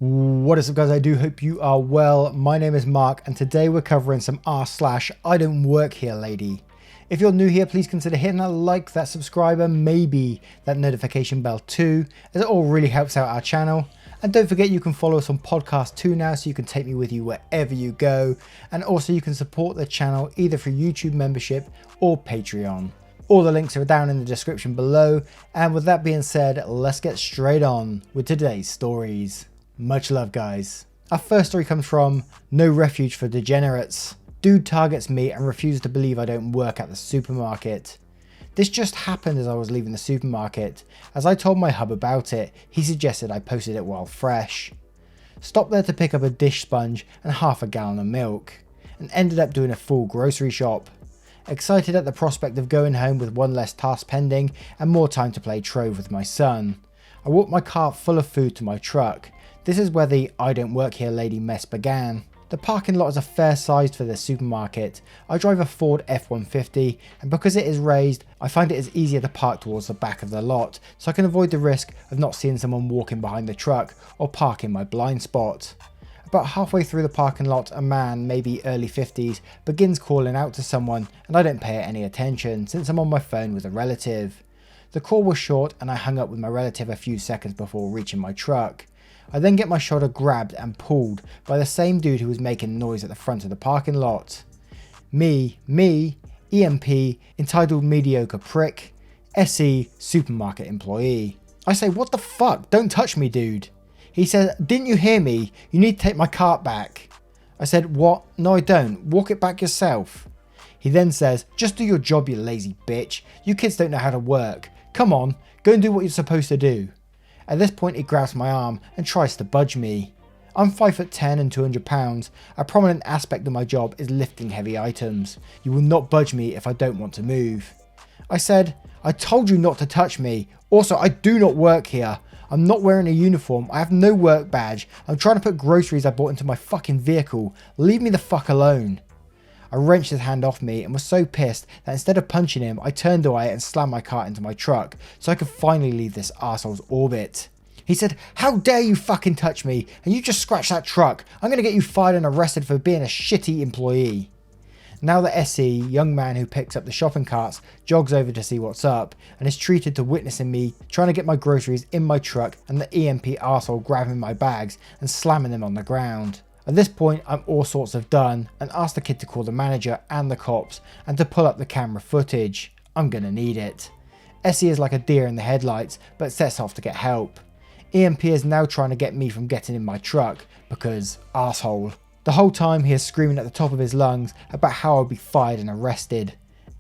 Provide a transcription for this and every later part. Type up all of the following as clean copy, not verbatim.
What is up, guys? I do hope you are well. My name is Mark and today we're covering some r/I don't work here lady. If you're new here, please consider hitting that like, that subscriber, maybe that notification bell too, as it all really helps out our channel. And don't forget you can follow us on podcast too now, so you can take me with you wherever you go. And also you can support the channel either through YouTube membership or Patreon. All the links are down in the description below. And with that being said, let's get straight on with today's stories. Much love, guys. Our first story comes from No Refuge for Degenerates. Dude targets me and refuses to believe I don't work at the supermarket. This just happened as I was leaving the supermarket. As I told my hub about it, he suggested I posted it while fresh. Stopped there to pick up a dish sponge and half a gallon of milk, and ended up doing a full grocery shop. Excited at the prospect of going home with one less task pending and more time to play Trove with my son. I walked my cart full of food to my truck. This is where the I don't work here lady mess began. The parking lot is a fair size for this supermarket. I drive a Ford F-150 and because it is raised, I find it is easier to park towards the back of the lot so I can avoid the risk of not seeing someone walking behind the truck or park in my blind spot. About halfway through the parking lot, a man, maybe early 50s, begins calling out to someone and I don't pay it any attention since I'm on my phone with a relative. The call was short and I hung up with my relative a few seconds before reaching my truck. I then get my shoulder grabbed and pulled by the same dude who was making noise at the front of the parking lot. Me, EMP, entitled mediocre prick, SE, supermarket employee. I say, what the fuck, don't touch me, dude. He said, didn't you hear me? You need to take my cart back. I said, what? No I don't, walk it back yourself. He then says, just do your job, you lazy bitch. You kids don't know how to work. Come on, go and do what you're supposed to do. At this point he grabs my arm and tries to budge me. I'm 5'10" and 200 pounds. A prominent aspect of my job is lifting heavy items. You will not budge me if I don't want to move. I said, I told you not to touch me. Also, I do not work here. I'm not wearing a uniform. I have no work badge. I'm trying to put groceries I bought into my fucking vehicle. Leave me the fuck alone. I wrenched his hand off me and was so pissed that instead of punching him, I turned away and slammed my cart into my truck so I could finally leave this arsehole's orbit. He said, how dare you fucking touch me, and you just scratched that truck. I'm going to get you fired and arrested for being a shitty employee. Now the SE, young man who picks up the shopping carts, jogs over to see what's up and is treated to witnessing me trying to get my groceries in my truck and the EMP arsehole grabbing my bags and slamming them on the ground. At this point I'm all sorts of done and asked the kid to call the manager and the cops and to pull up the camera footage. I'm gonna need it. SE is like a deer in the headlights but sets off to get help. EMP is now trying to get me from getting in my truck because arsehole. The whole time he is screaming at the top of his lungs about how I'll be fired and arrested.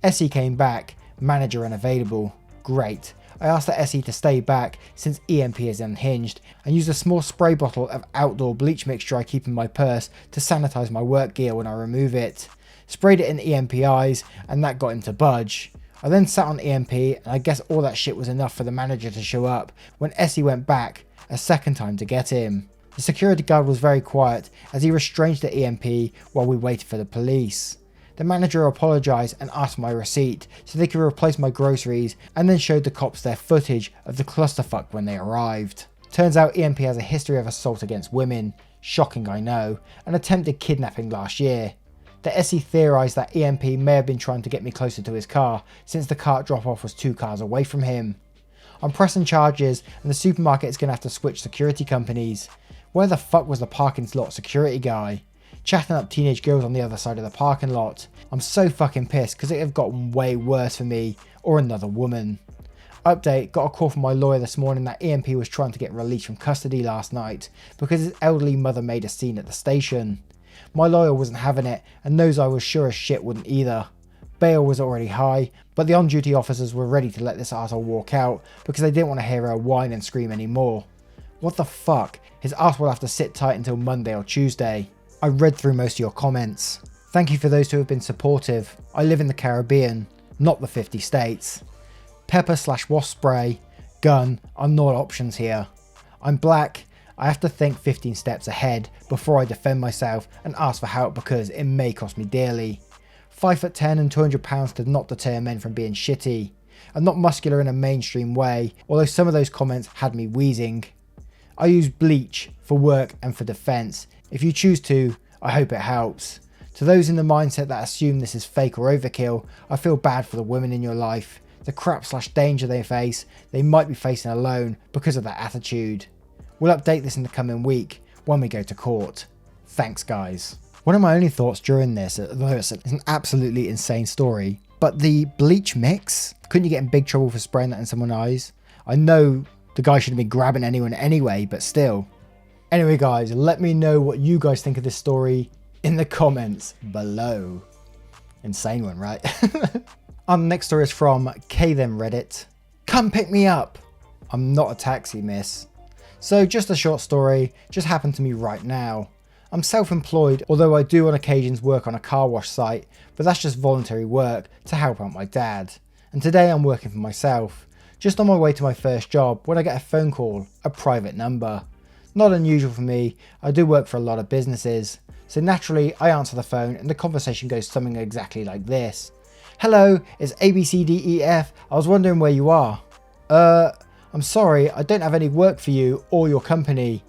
SE came back, manager unavailable. Great. I asked the SE to stay back since EMP is unhinged and used a small spray bottle of outdoor bleach mixture I keep in my purse to sanitize my work gear when I remove it. Sprayed it in EMP eyes and that got him to budge. I then sat on EMP and I guess all that shit was enough for the manager to show up when SE went back a second time to get him. The security guard was very quiet as he restrained the EMP while we waited for the police. The manager apologised and asked for my receipt so they could replace my groceries and then showed the cops their footage of the clusterfuck when they arrived. Turns out EMP has a history of assault against women, shocking I know, and attempted kidnapping last year. The SE theorised that EMP may have been trying to get me closer to his car since the cart drop off was 2 cars away from him. I'm pressing charges and the supermarket is going to have to switch security companies. Where the fuck was the parking lot security guy? Chatting up teenage girls on the other side of the parking lot. I'm so fucking pissed because it have gotten way worse for me or another woman. Update, got a call from my lawyer this morning that EMP was trying to get released from custody last night because his elderly mother made a scene at the station. My lawyer wasn't having it and knows I was sure as shit wouldn't either. Bail was already high, but the on-duty officers were ready to let this arsehole walk out because they didn't want to hear her whine and scream anymore. What the fuck? His ass will have to sit tight until Monday or Tuesday. I read through most of your comments. Thank you for those who have been supportive. I live in the Caribbean, not the 50 states. Pepper/wasp spray, gun are not options here. I'm black. I have to think 15 steps ahead before I defend myself and ask for help because it may cost me dearly. 5'10" and 200 pounds does not deter men from being shitty. I'm not muscular in a mainstream way, although some of those comments had me wheezing. I use bleach for work and for defense. If you choose to, I hope it helps. To those in the mindset that assume this is fake or overkill, I feel bad for the women in your life. The crap/danger they face, they might be facing alone because of that attitude. We'll update this in the coming week when we go to court. Thanks guys. One of my only thoughts during this, although it's an absolutely insane story, but the bleach mix, couldn't you get in big trouble for spraying that in someone's eyes? I know the guy shouldn't be grabbing anyone anyway, but still. Anyway guys, let me know what you guys think of this story in the comments below. Insane one, right? Our next story is from K Them Reddit. Come pick me up. I'm not a taxi, miss. So just a short story, just happened to me right now. I'm self-employed, although I do on occasions work on a car wash site, but that's just voluntary work to help out my dad. And today I'm working for myself. Just on my way to my first job when I get a phone call, a private number. Not unusual for me, I do work for a lot of businesses. So naturally I answer the phone and the conversation goes something exactly like this. Hello, it's ABCDEF, I was wondering where you are. I'm sorry, I don't have any work for you or your company.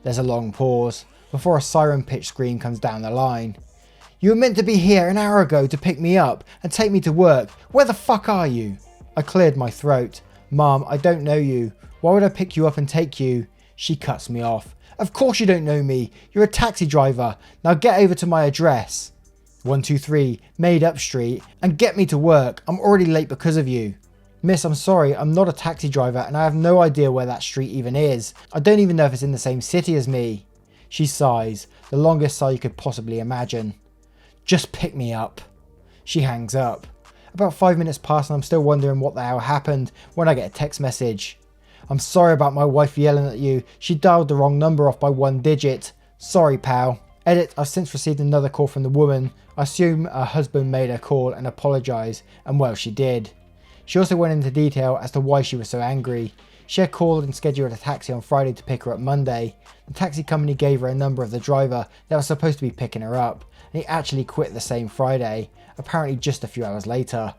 There's a long pause before a siren pitch scream comes down the line. You were meant to be here an hour ago to pick me up and take me to work. Where the fuck are you? I cleared my throat. Mom, I don't know you. Why would I pick you up and take you? She cuts me off. Of course you don't know me. You're a taxi driver. Now get over to my address. 123 Made Up Street and get me to work. I'm already late because of you. Miss, I'm sorry, I'm not a taxi driver and I have no idea where that street even is. I don't even know if it's in the same city as me. She sighs, the longest sigh you could possibly imagine. Just pick me up. She hangs up. About 5 minutes pass and I'm still wondering what the hell happened when I get a text message. I'm sorry about my wife yelling at you. She dialed the wrong number off by 1 digit. Sorry, pal. Edit, I've since received another call from the woman. I assume her husband made her call and apologise, and well, she did. She also went into detail as to why she was so angry. She had called and scheduled a taxi on Friday to pick her up Monday. The taxi company gave her a number of the driver that was supposed to be picking her up, and he actually quit the same Friday, apparently just a few hours later.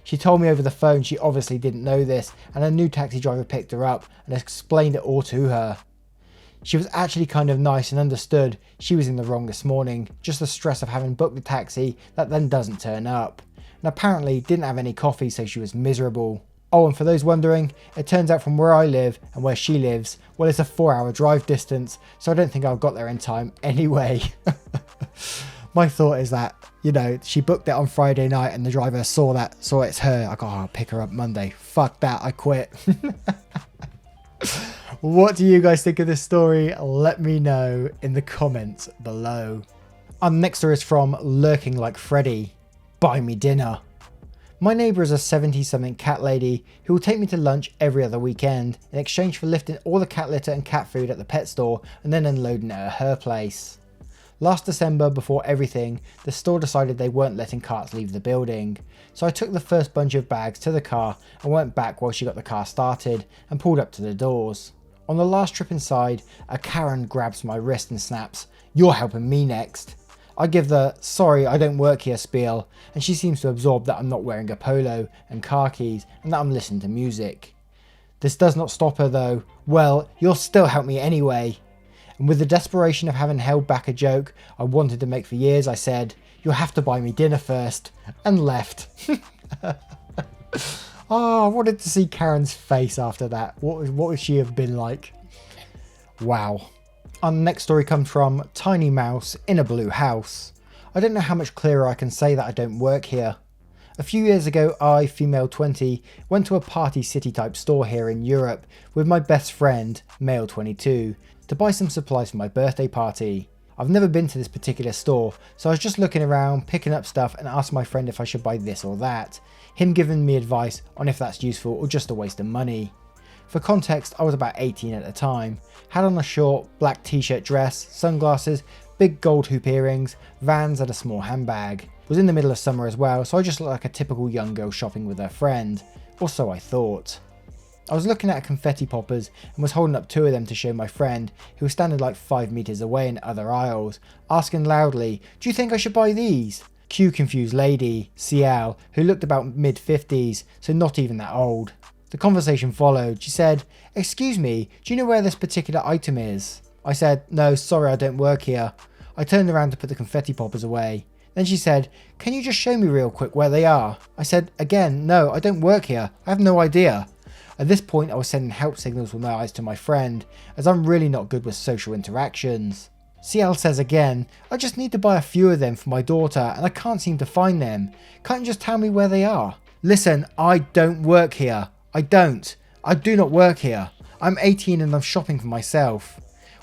She told me over the phone she obviously didn't know this, and a new taxi driver picked her up and explained it all to her. She was actually kind of nice and understood she was in the wrong this morning, just the stress of having booked the taxi that then doesn't turn up, and apparently didn't have any coffee, so she was miserable. Oh, and for those wondering, it turns out from where I live and where she lives, well, it's a 4-hour drive distance, so I don't think I've got there in time anyway. My thought is that, you know, she booked it on Friday night and the driver saw it's her. I go, oh, I'll pick her up Monday. Fuck that, I quit. What do you guys think of this story? Let me know in the comments below. Our next story is from Lurking Like Freddy. Buy me dinner. My neighbour is a 70-something cat lady who will take me to lunch every other weekend in exchange for lifting all the cat litter and cat food at the pet store and then unloading it at her place. Last December, before everything, the store decided they weren't letting carts leave the building, so I took the first bunch of bags to the car and went back while she got the car started and pulled up to the doors. On the last trip inside, a Karen grabs my wrist and snaps, "You're helping me next." I give the "sorry, I don't work here" spiel, and she seems to absorb that I'm not wearing a polo and car keys and that I'm listening to music. This does not stop her though. "Well, you'll still help me anyway." And with the desperation of having held back a joke I wanted to make for years, I said, "You'll have to buy me dinner first," and left. Oh, I wanted to see Karen's face after that. What would she have been like? Wow. Our next story comes from Tiny Mouse in a Blue House. I don't know how much clearer I can say that I don't work here. A few years ago, I, female 20, went to a party city type store here in Europe with my best friend, male 22, to buy some supplies for my birthday party. I've never been to this particular store, so I was just looking around, picking up stuff and asked my friend if I should buy this or that, him giving me advice on if that's useful or just a waste of money. For context, I was about 18 at the time, had on a short black t-shirt dress, sunglasses, big gold hoop earrings, Vans and a small handbag. Was in the middle of summer as well, so I just looked like a typical young girl shopping with her friend, or so I thought. I was looking at confetti poppers and was holding up 2 of them to show my friend, who was standing like 5 meters away in other aisles, asking loudly, "Do you think I should buy these?" Cue confused lady, CL, who looked about mid-50s, so not even that old. The conversation followed. She said, "Excuse me, do you know where this particular item is?" I said, "No, sorry, I don't work here." I turned around to put the confetti poppers away. Then she said, "Can you just show me real quick where they are?" I said, "Again, no, I don't work here. I have no idea." At this point, I was sending help signals with my eyes to my friend, as I'm really not good with social interactions. CL says again, "I just need to buy a few of them for my daughter and I can't seem to find them. Can't you just tell me where they are?" Listen, I don't work here. I do not work here. I'm 18 and I'm shopping for myself.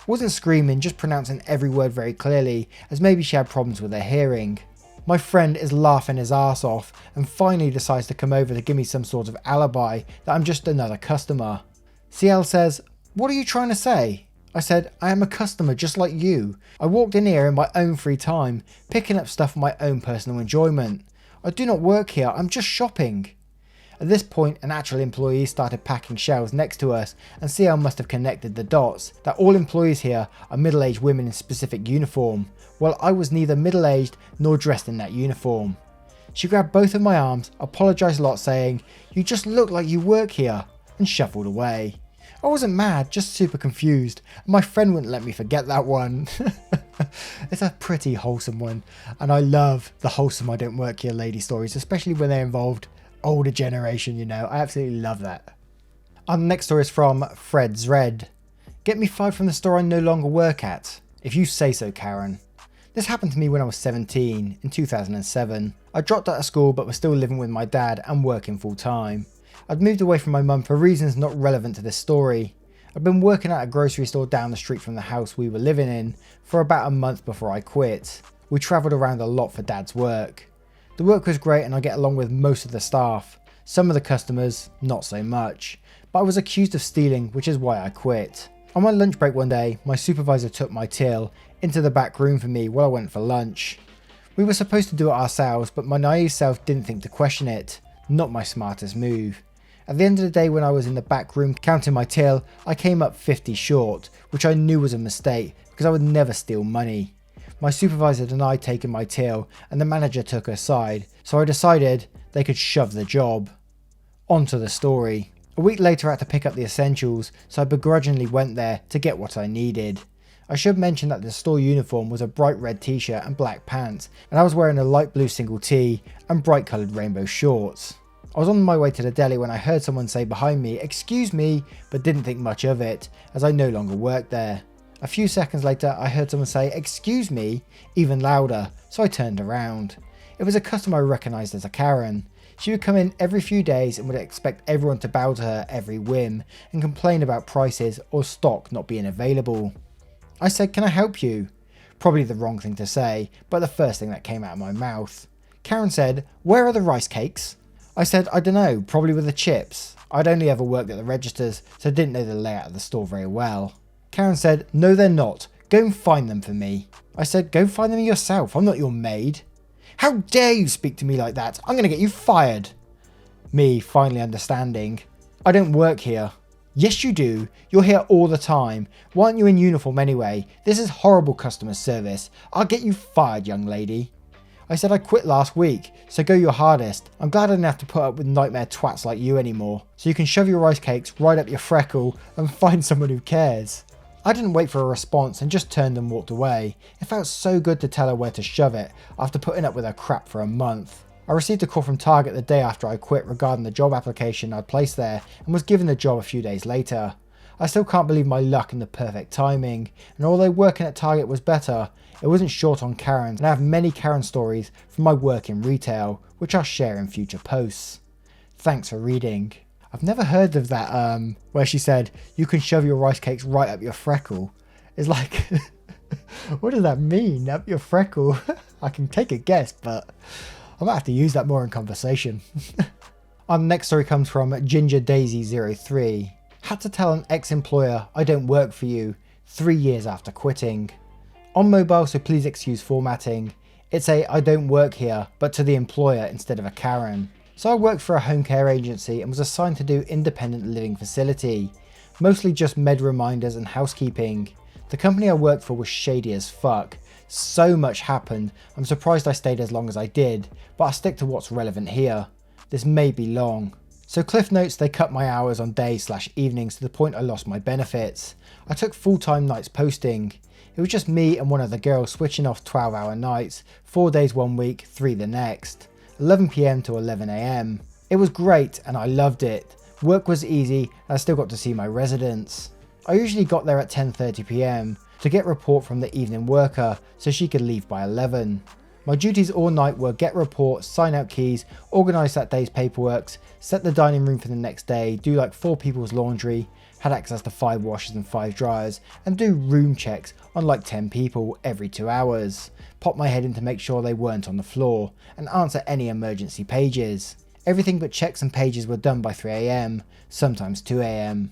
Wasn't screaming, just pronouncing every word very clearly, as maybe she had problems with her hearing. My friend is laughing his ass off and finally decides to come over to give me some sort of alibi that I'm just another customer. CL says, "What are you trying to say?" I said, "I am a customer just like you. I walked in here in my own free time, picking up stuff for my own personal enjoyment. I do not work here, I'm just shopping." At this point, an actual employee started packing shelves next to us, and CL must have connected the dots that all employees here are middle-aged women in specific uniform, while I was neither middle-aged nor dressed in that uniform. She grabbed both of my arms, apologised a lot saying, "You just look like you work here," and shuffled away. I wasn't mad, just super confused, and my friend wouldn't let me forget that one. It's a pretty wholesome one, and I love the wholesome I don't work here lady stories, especially when they involved older generation, you know. I absolutely love that. Our next story is from Fred's Red. "Get me fired from the store I no longer work at. If you say so, Karen." This happened to me when I was 17 in 2007. I dropped out of school but was still living with my dad and working full time. I'd moved away from my mum for reasons not relevant to this story. I'd been working at a grocery store down the street from the house we were living in for about a month before I quit. We travelled around a lot for dad's work. The work was great and I get along with most of the staff. Some of the customers, not so much. But I was accused of stealing, which is why I quit. On my lunch break one day, my supervisor took my till into the back room for me while I went for lunch. We were supposed to do it ourselves, but my naive self didn't think to question it. Not my smartest move. At the end of the day, when I was in the back room counting my till, I came up 50 short, which I knew was a mistake because I would never steal money. My supervisor denied taking my till and the manager took her side, so I decided they could shove the job. On to the story. A week later I had to pick up the essentials, so I begrudgingly went there to get what I needed. I should mention that the store uniform was a bright red t-shirt and black pants, and I was wearing a light blue single tee and bright coloured rainbow shorts. I was on my way to the deli when I heard someone say behind me, "Excuse me," but didn't think much of it, as I no longer worked there. A few seconds later I heard someone say, "Excuse me," even louder, so I turned around. It was a customer I recognised as a Karen. She would come in every few days and would expect everyone to bow to her every whim and complain about prices or stock not being available. I said, "Can I help you?" Probably the wrong thing to say, but the first thing that came out of my mouth. Karen said, "Where are the rice cakes?" I said, "I don't know, probably with the chips." I'd only ever worked at the registers, so I didn't know the layout of the store very well. Karen said, "No they're not, go and find them for me." I said, "Go find them yourself, I'm not your maid." "How dare you speak to me like that, I'm going to get you fired." Me finally understanding. "I don't work here." "Yes you do, you're here all the time. Why aren't you in uniform anyway? This is horrible customer service. I'll get you fired, young lady." I said, "I quit last week, so go your hardest. I'm glad I didn't have to put up with nightmare twats like you anymore. So you can shove your rice cakes right up your freckle and find someone who cares." I didn't wait for a response and just turned and walked away. It felt so good to tell her where to shove it after putting up with her crap for a month. I received a call from Target the day after I quit regarding the job application I'd placed there and was given the job a few days later. I still can't believe my luck and the perfect timing, and although working at Target was better, it wasn't short on Karens, and I have many Karen stories from my work in retail, which I'll share in future posts. Thanks for reading. I've never heard of that, where she said, "You can shove your rice cakes right up your freckle." It's like, what does that mean, up your freckle? I can take a guess, but I might have to use that more in conversation. Our next story comes from GingerDaisy03. Had to tell an ex-employer I don't work for you 3 years after quitting. On mobile, so please excuse formatting. It's a "I don't work here," but to the employer instead of a Karen. So I worked for a home care agency and was assigned to do independent living facility. Mostly just med reminders and housekeeping. The company I worked for was shady as fuck. So much happened, I'm surprised I stayed as long as I did, but I'll stick to what's relevant here. This may be long. So cliff notes, they cut my hours on days/evenings to the point I lost my benefits. I took full-time nights posting. It was just me and one other girl switching off 12-hour nights, 4 days one week, 3 the next, 11 PM to 11 AM. It was great and I loved it. Work was easy and I still got to see my residents. I usually got there at 10:30 PM to get report from the evening worker so she could leave by 11. My duties all night were get reports, sign out keys, organise that day's paperwork, set the dining room for the next day, do like 4 people's laundry, had access to 5 washers and 5 dryers, and do room checks on like 10 people every 2 hours. Pop my head in to make sure they weren't on the floor, and answer any emergency pages. Everything but checks and pages were done by 3 AM, sometimes 2 AM.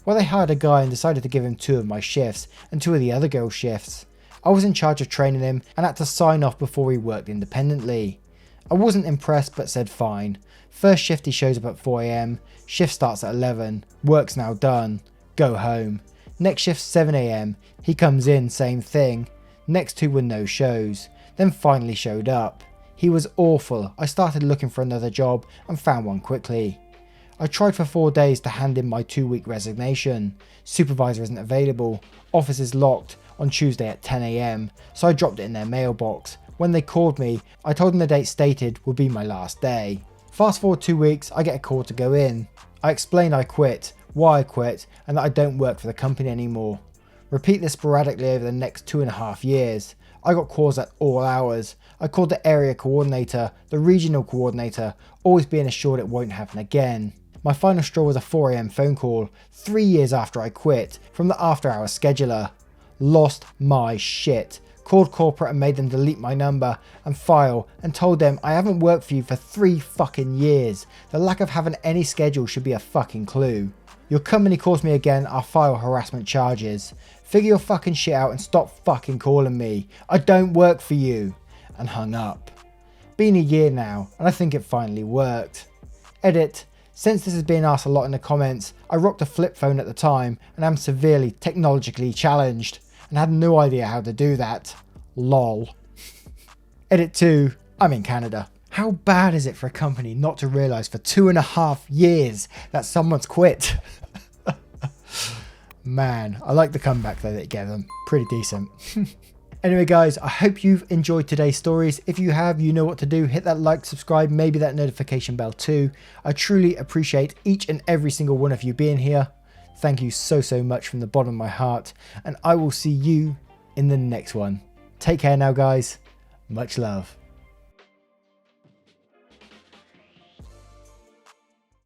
Well, they hired a guy and decided to give him 2 of my shifts and 2 of the other girls' shifts. I was in charge of training him and had to sign off before he worked independently. I wasn't impressed but said fine. First shift he shows up at 4 AM, shift starts at 11, work's now done, go home. Next shift 7 AM, he comes in, same thing. Next 2 were no shows, then finally showed up. He was awful. I started looking for another job and found one quickly. I tried for 4 days to hand in my 2-week resignation. Supervisor isn't available, office is locked on Tuesday at 10 AM, so I dropped it in their mailbox. When they called me, I told them the date stated would be my last day. Fast forward 2 weeks, I get a call to go in. I explain I quit, why I quit, and that I don't work for the company anymore. Repeat this sporadically over the next 2.5 years. I got calls at all hours. I called the area coordinator, the regional coordinator, always being assured it won't happen again. My final straw was a 4 AM phone call, 3 years after I quit, from the after hours scheduler. Lost my shit. Called corporate and made them delete my number and file and told them I haven't worked for you for 3 fucking years. The lack of having any schedule should be a fucking clue. Your company calls me again, I'll file harassment charges. Figure your fucking shit out and stop fucking calling me. I don't work for you. And hung up. Been a year now and I think it finally worked. Edit. Since this is being asked a lot in the comments, I rocked a flip phone at the time and am severely technologically challenged and had no idea how to do that. Lol. Edit 2. I'm in Canada. How bad is it for a company not to realise for 2.5 years that someone's quit? Man, I like the comeback though that it gave them. Pretty decent. Anyway guys, I hope you've enjoyed today's stories. If you have, you know what to do. Hit that like, subscribe, maybe that notification bell too. I truly appreciate each and every single one of you being here. Thank you so much from the bottom of my heart. And I will see you in the next one. Take care now guys. Much love.